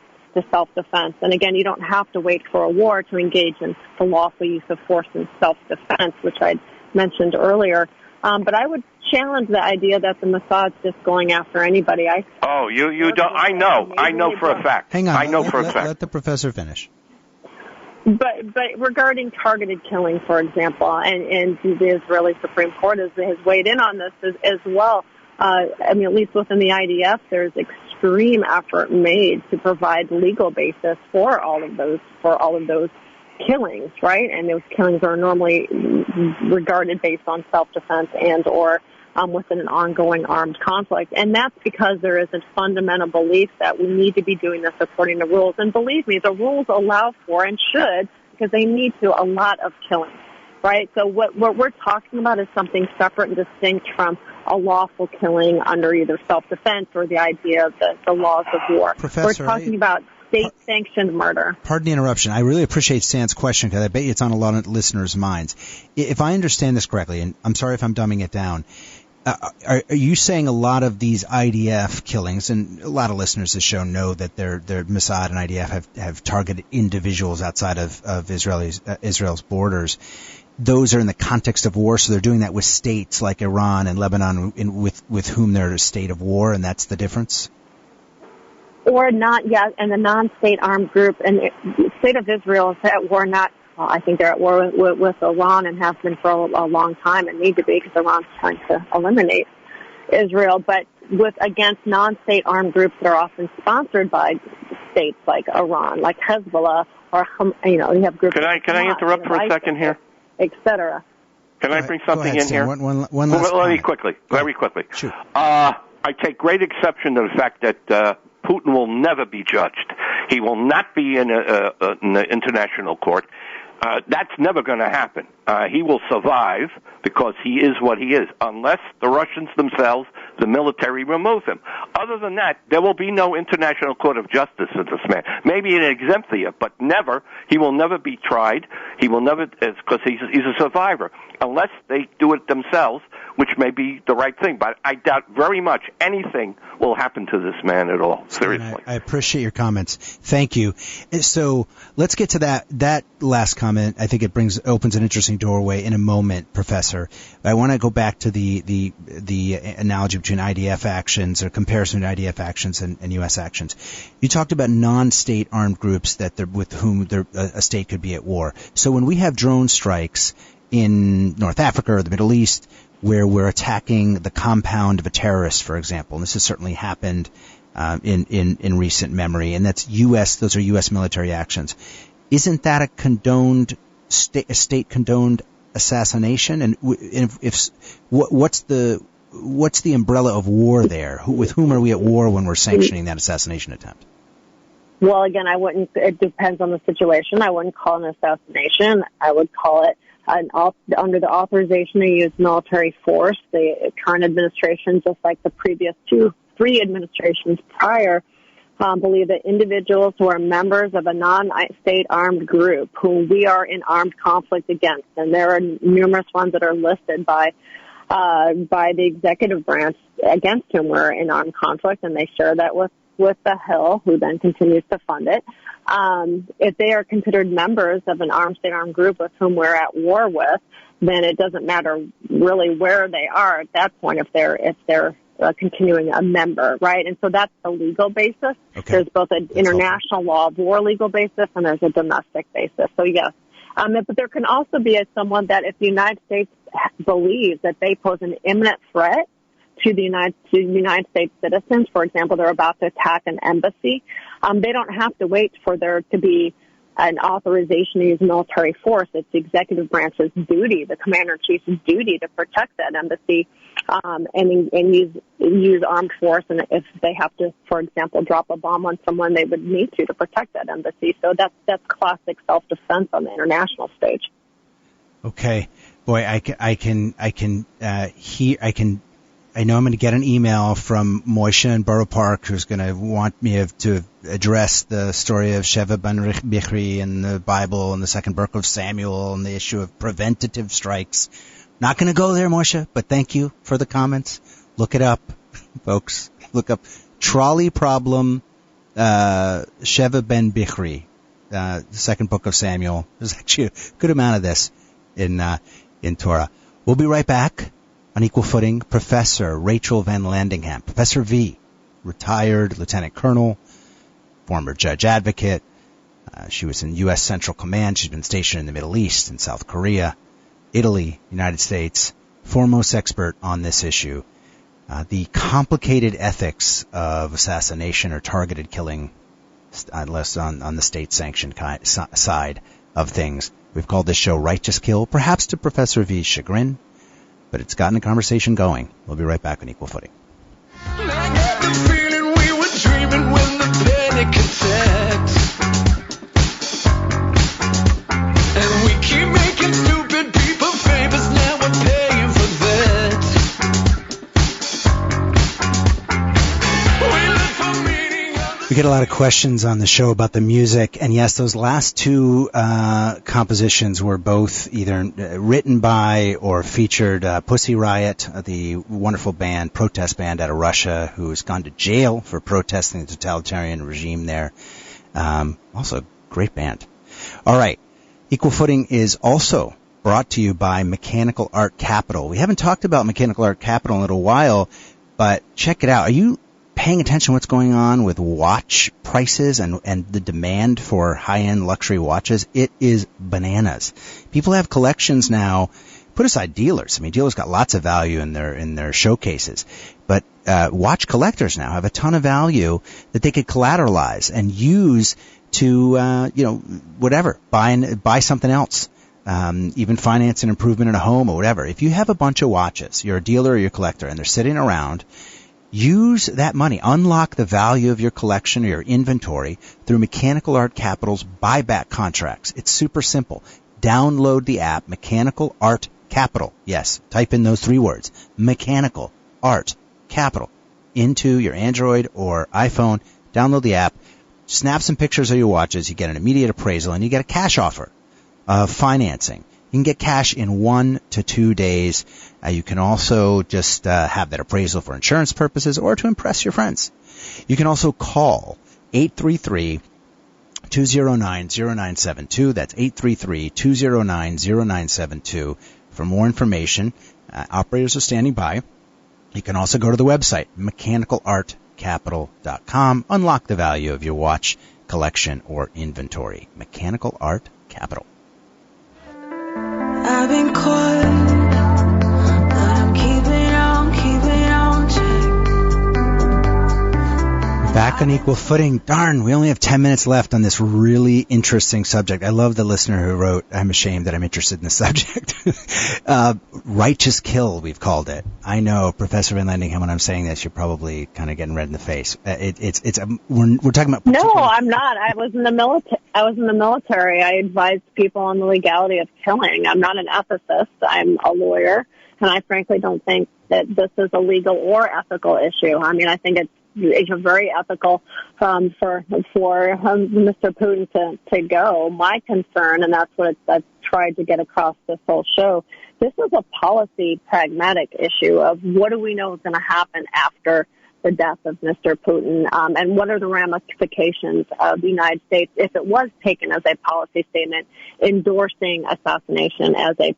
self-defense. And again, you don't have to wait for a war to engage in the lawful use of force in self-defense, which I mentioned earlier. But I would challenge the idea that the Mossad's just going after anybody. You don't. I know for a fact. Hang on. I know for a fact. Let the professor finish. But regarding targeted killing, for example, and the Israeli Supreme Court has weighed in on this as well. At least within the IDF, there's extreme effort made to provide legal basis for all of those killings, right? And those killings are normally regarded based on self-defense and or within an ongoing armed conflict. And that's because there is a fundamental belief that we need to be doing this according to rules. And believe me, the rules allow for and should, because they need to, a lot of killing, right? So what we're talking about is something separate and distinct from a lawful killing under either self-defense or the idea of the laws of war. Professor, we're talking about state-sanctioned murder. Pardon the interruption. I really appreciate Stan's question because I bet you it's on a lot of listeners' minds. If I understand this correctly, and I'm sorry if I'm dumbing it down, are you saying a lot of these IDF killings, and a lot of listeners to the show know that their Mossad and IDF have targeted individuals outside of Israel's borders, those are in the context of war, so they're doing that with states like Iran and Lebanon with whom they're in a state of war, and that's the difference? Or not yet, and the non-state armed group, and the state of Israel is at war not. I think they're at war with Iran and have been for a long time and need to be because Iran's trying to eliminate Israel. But against non-state armed groups that are often sponsored by states like Iran, like Hezbollah, or you have groups. Can I interrupt for a second here? Etc. Can I bring something in here? One last very quickly. Sure. I take great exception to the fact that Putin will never be judged. He will not be in the international court. That's never going to happen. He will survive because he is what he is, unless the Russians themselves, the military, remove him. Other than that, there will be no International Court of Justice for this man. Maybe an exemplia, but never. He will never be tried. He will never, because he's a survivor, unless they do it themselves, which may be the right thing. But I doubt very much anything will happen to this man at all. Seriously. I appreciate your comments. Thank you. So let's get to that last comment. I think it opens an interesting doorway in a moment, Professor. I want to go back to the analogy between IDF actions or comparison to IDF actions and U.S. actions. You talked about non-state armed groups with whom a state could be at war. So when we have drone strikes in North Africa or the Middle East, where we're attacking the compound of a terrorist, for example, and this has certainly happened in recent memory, and those are U.S. military actions. Isn't that a state condoned assassination? And what's the umbrella of war there? With whom are we at war when we're sanctioning that assassination attempt? Well, again, it depends on the situation. I wouldn't call it an assassination. I would call it under the authorization to use military force. The current administration, just like the previous three administrations prior, believe that individuals who are members of a non-state armed group who we are in armed conflict against, and there are numerous ones that are listed by the executive branch against whom we're in armed conflict, and they share that with the Hill, who then continues to fund it. If they are considered members of an armed group with whom we're at war with, then it doesn't matter really where they are at that point if they're continuing a member, right? And so that's the legal basis. Okay. There's both an international law of war legal basis and there's a domestic basis. So yes. But there can also be someone that if the United States believes that they pose an imminent threat to the United States citizens, for example, they're about to attack an embassy, they don't have to wait for there to be an authorization to use military force. It's the executive branch's duty, the commander-in-chief's duty to protect that embassy and use armed force. And if they have to, for example, drop a bomb on someone, they would need to protect that embassy. So that's classic self-defense on the international stage. Okay, boy, I know I'm going to get an email from Moshe in Borough Park who's going to want me to address the story of Sheva ben Bichri in the Bible and the second book of Samuel and the issue of preventative strikes. Not going to go there, Moshe, but thank you for the comments. Look it up, folks. Look up trolley problem, Sheva ben Bichri, the second book of Samuel. There's actually a good amount of this in Torah. We'll be right back. On Equal Footing, Professor Rachel Van Landingham. Professor V, retired lieutenant colonel, former judge advocate. She was in U.S. Central Command. She's been stationed in the Middle East, in South Korea, Italy, United States. Foremost expert on this issue. The complicated ethics of assassination or targeted killing, unless on the state-sanctioned side of things. We've called this show Righteous Kill, perhaps to Professor V's chagrin, but it's gotten a conversation going. We'll be right back on Equal Footing. I got the feeling we were dreaming when the panic attacked. And we keep making stupid people famous, now we're paying for that. We get a lot of questions on the show about the music, and yes, those last two compositions were both either written by or featured Pussy Riot, the wonderful band, protest band out of Russia, who has gone to jail for protesting the totalitarian regime there. Also a great band. All right, Equal Footing is also brought to you by Mechanical Art Capital. We haven't talked about Mechanical Art Capital in a little while, but check it out. Are you paying attention to what's going on with watch prices and the demand for high-end luxury watches? It is bananas. People have collections now. Put aside dealers. I mean, dealers got lots of value in their showcases, but watch collectors now have a ton of value that they could collateralize and use to whatever, buy something else. Even finance an improvement in a home or whatever. If you have a bunch of watches, you're a dealer or you're a collector, and they're sitting around, use that money. Unlock the value of your collection or your inventory through Mechanical Art Capital's buyback contracts. It's super simple. Download the app, Mechanical Art Capital. Yes, type in those 3 words, Mechanical Art Capital, into your Android or iPhone. Download the app, snap some pictures of your watches, you get an immediate appraisal, and you get a cash offer of financing. You can get cash in 1 to 2 days. You can also just have that appraisal for insurance purposes or to impress your friends. You can also call 833-209-0972. That's 833-209-0972 for more information. Operators are standing by. You can also go to the website, mechanicalartcapital.com. Unlock the value of your watch collection or inventory. Mechanical Art Capital. I've been caught, but I'm keeping on check. Back on equal footing. Darn, we only have 10 minutes left on this really interesting subject. I love the listener who wrote, I'm ashamed that I'm interested in this subject. Righteous kill, we've called it. I know, Professor Van Landingham, when I'm saying this, you're probably kind of getting red in the face. We're talking about... No, I'm not. I was in the military. I advised people on the legality of killing. I'm not an ethicist. I'm a lawyer, and I frankly don't think that this is a legal or ethical issue. I mean, I think it's very ethical for Mr. Putin to go. My concern, and that's what I've tried to get across this whole show, this is a policy pragmatic issue of what do we know is going to happen after the death of Mr. Putin, and what are the ramifications of the United States if it was taken as a policy statement, endorsing assassination as a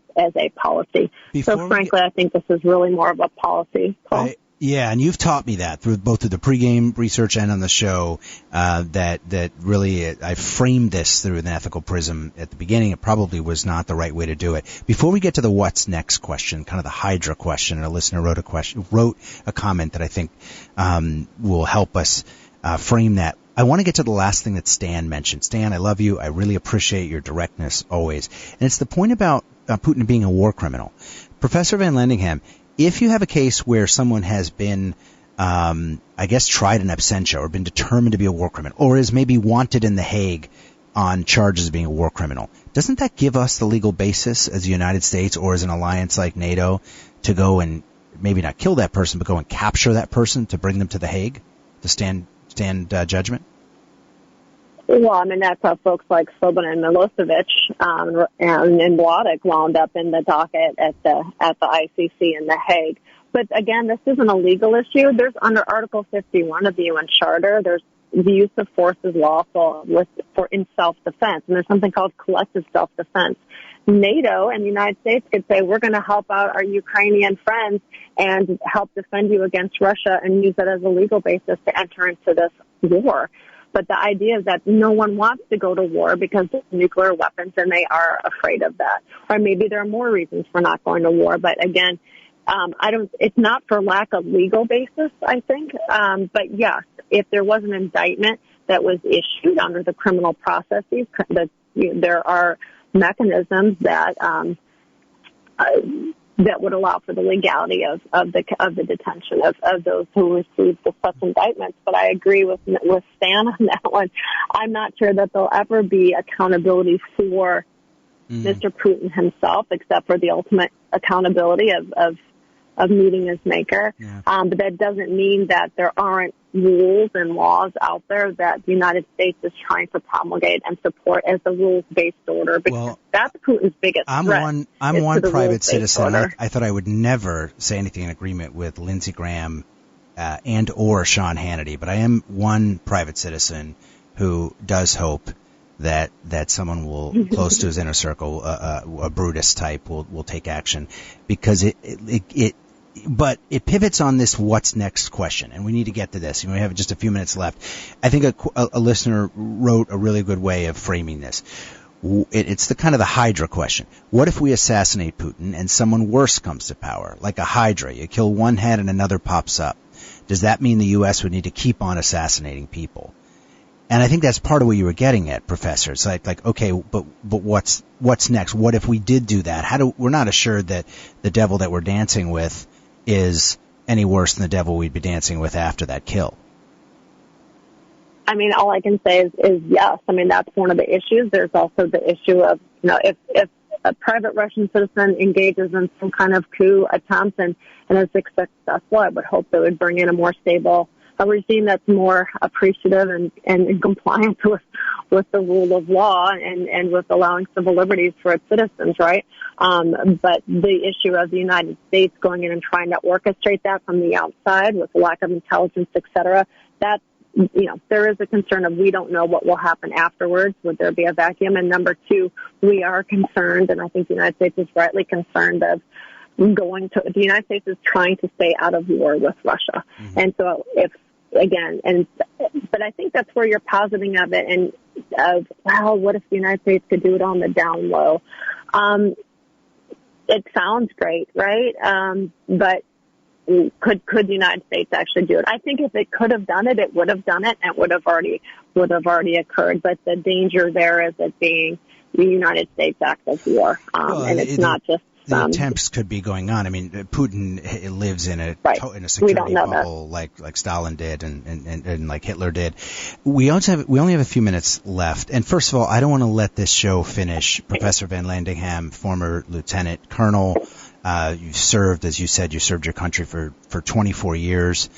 policy. So frankly, I think this is really more of a policy call. Yeah, and you've taught me that through both the pregame research and on the show, that really I framed this through an ethical prism at the beginning. It probably was not the right way to do it. Before we get to the what's next question, kind of the Hydra question, and a listener wrote a comment that I think will help us frame that. I want to get to the last thing that Stan mentioned. Stan, I love you. I really appreciate your directness always. And it's the point about Putin being a war criminal. Professor Van Landingham, if you have a case where someone has been, tried in absentia or been determined to be a war criminal or is maybe wanted in The Hague on charges of being a war criminal, doesn't that give us the legal basis as the United States or as an alliance like NATO to go and maybe not kill that person, but go and capture that person to bring them to The Hague to stand judgment? Well, I mean, that's how folks like Slobodan Milosevic and Mladic wound up in the docket at the ICC in The Hague. But again, this isn't a legal issue. There's under Article 51 of the UN Charter, there's the use of force is lawful in self-defense, and there's something called collective self-defense. NATO and the United States could say, we're going to help out our Ukrainian friends and help defend you against Russia and use that as a legal basis to enter into this war. But the idea is that no one wants to go to war because of nuclear weapons and they are afraid of that. Or maybe there are more reasons for not going to war. But again, it's not for lack of legal basis, I think. But yes, if there was an indictment that was issued under the criminal processes, there are mechanisms that would allow for the legality of the detention of those who received such indictments. But I agree with Stan on that one. I'm not sure that there'll ever be accountability for Mr. Putin himself, except for the ultimate accountability of meeting his maker. Yeah. But that doesn't mean that there aren't rules and laws out there that the United States is trying to promulgate and support as a rules-based order, because that's Putin's biggest threat. I'm one private citizen. I thought I would never say anything in agreement with Lindsey Graham and or Sean Hannity, but I am one private citizen who does hope that someone will close to his inner circle, a Brutus type, will take action, because but it pivots on this what's next question, and we need to get to this. We have just a few minutes left. I think a listener wrote a really good way of framing this. It's the kind of the Hydra question. What if we assassinate Putin and someone worse comes to power, like a Hydra? You kill one head and another pops up. Does that mean the U.S. would need to keep on assassinating people? And I think that's part of what you were getting at, Professor. It's like okay, but what's next? What if we did do that? We're not assured that the devil that we're dancing with is any worse than the devil we'd be dancing with after that kill. I mean, all I can say is yes. I mean, that's one of the issues. There's also the issue of, if a private Russian citizen engages in some kind of coup attempt and is successful, I would hope they would bring in a more stable regime that's more appreciative and in compliance with the rule of law and with allowing civil liberties for its citizens, right? But the issue of the United States going in and trying to orchestrate that from the outside with lack of intelligence, et cetera, that's, there is a concern of we don't know what will happen afterwards. Would there be a vacuum? And number two, we are concerned, and I think the United States is rightly concerned of the United States is trying to stay out of war with Russia. Mm-hmm. And so but I think that's where you're positing of it and of, wow, what if the United States could do it on the down low? It sounds great, right? But could the United States actually do it? I think if it could have done it, it would have done it, and it would have already occurred. But the danger there is it being the United States act of war, and it's not just. The attempts could be going on. I mean, Putin lives in a security bubble like Stalin did and like Hitler did. We only have a few minutes left. And first of all, I don't want to let this show finish. Professor Van Landingham, former lieutenant colonel, you served, as you said, you served your country for 24 years.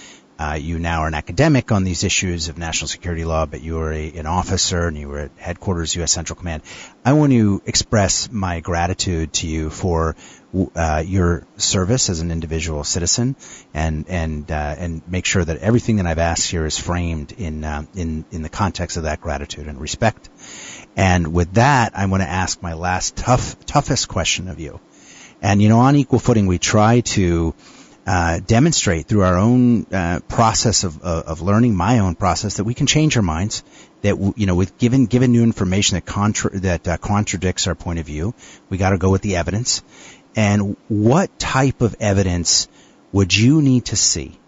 You now are an academic on these issues of national security law, but you were an officer and you were at headquarters, U.S. Central Command. I want to express my gratitude to you for your service as an individual citizen, and make sure that everything that I've asked here is framed in the context of that gratitude and respect. And with that, I want to ask my last toughest question of you. And on equal footing, we try to demonstrate through our own process of learning, my own process, that we can change our minds. That with given new information that contradicts our point of view, we got to go with the evidence. And what type of evidence would you need to see?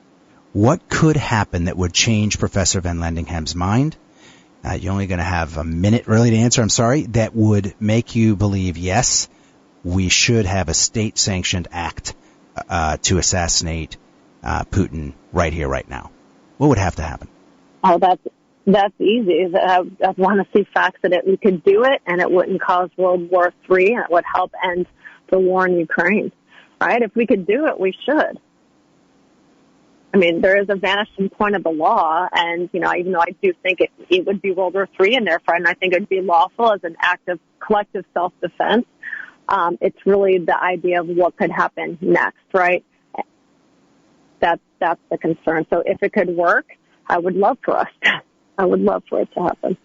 What could happen that would change Professor Van Landingham's mind? You're only going to have a minute really to answer. I'm sorry. That would make you believe, yes, we should have a state-sanctioned act to assassinate Putin right here, right now. What would have to happen? Oh, that's easy. I want to see facts that we could do it, and it wouldn't cause World War III, and it would help end the war in Ukraine. Right? If we could do it, we should. I mean, there is a vanishing point of the law, and even though I do think it would be World War III, and therefore, and I think it would be lawful as an act of collective self-defense. It's really the idea of what could happen next, right? That's the concern. So if it could work, I would love for it to happen.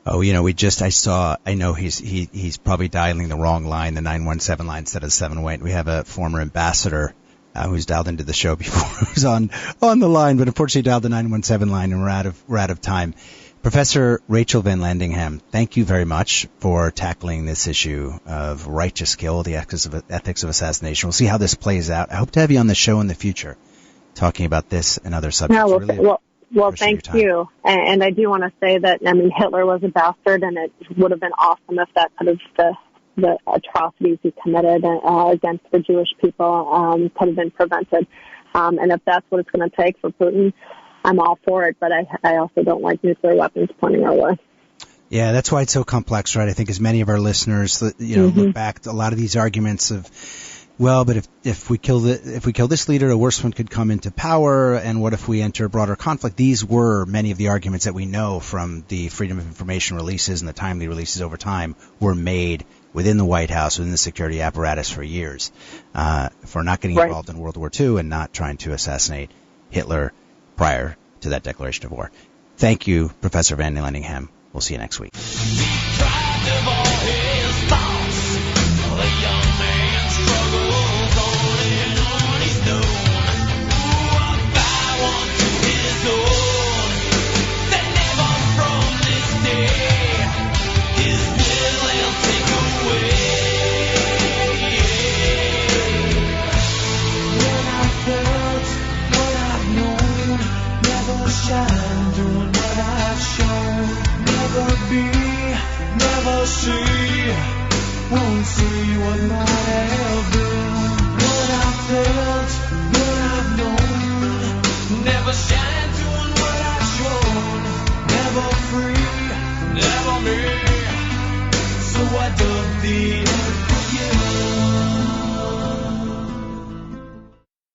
Oh, I know he's probably dialing the wrong line, the 917 line instead of 718. We have a former ambassador who's dialed into the show before, who's on the line, but unfortunately dialed the 917 line, and we're out of time. Professor Rachel Van Landingham, thank you very much for tackling this issue of righteous kill, the ethics of assassination. We'll see how this plays out. I hope to have you on the show in the future talking about this and other subjects. Well, thank you. And I do want to say that, Hitler was a bastard, and it would have been awesome if that could have the atrocities he committed against the Jewish people could have been prevented. And if that's what it's going to take for Putin, I'm all for it, but I also don't like nuclear weapons pointing our way. Yeah, that's why it's so complex, right? I think as many of our listeners, look back to a lot of these arguments of, well, but if we kill this leader, a worse one could come into power, and what if we enter a broader conflict? These were many of the arguments that we know from the Freedom of Information releases and the timely releases over time were made within the White House, within the security apparatus for years, for not getting involved in World War II and not trying to assassinate Hitler prior to that declaration of war. Thank you, Professor Van Landingham. We'll see you next week. Won't see what might have been. What I felt, what I've known. Never shine doing what I've shown. the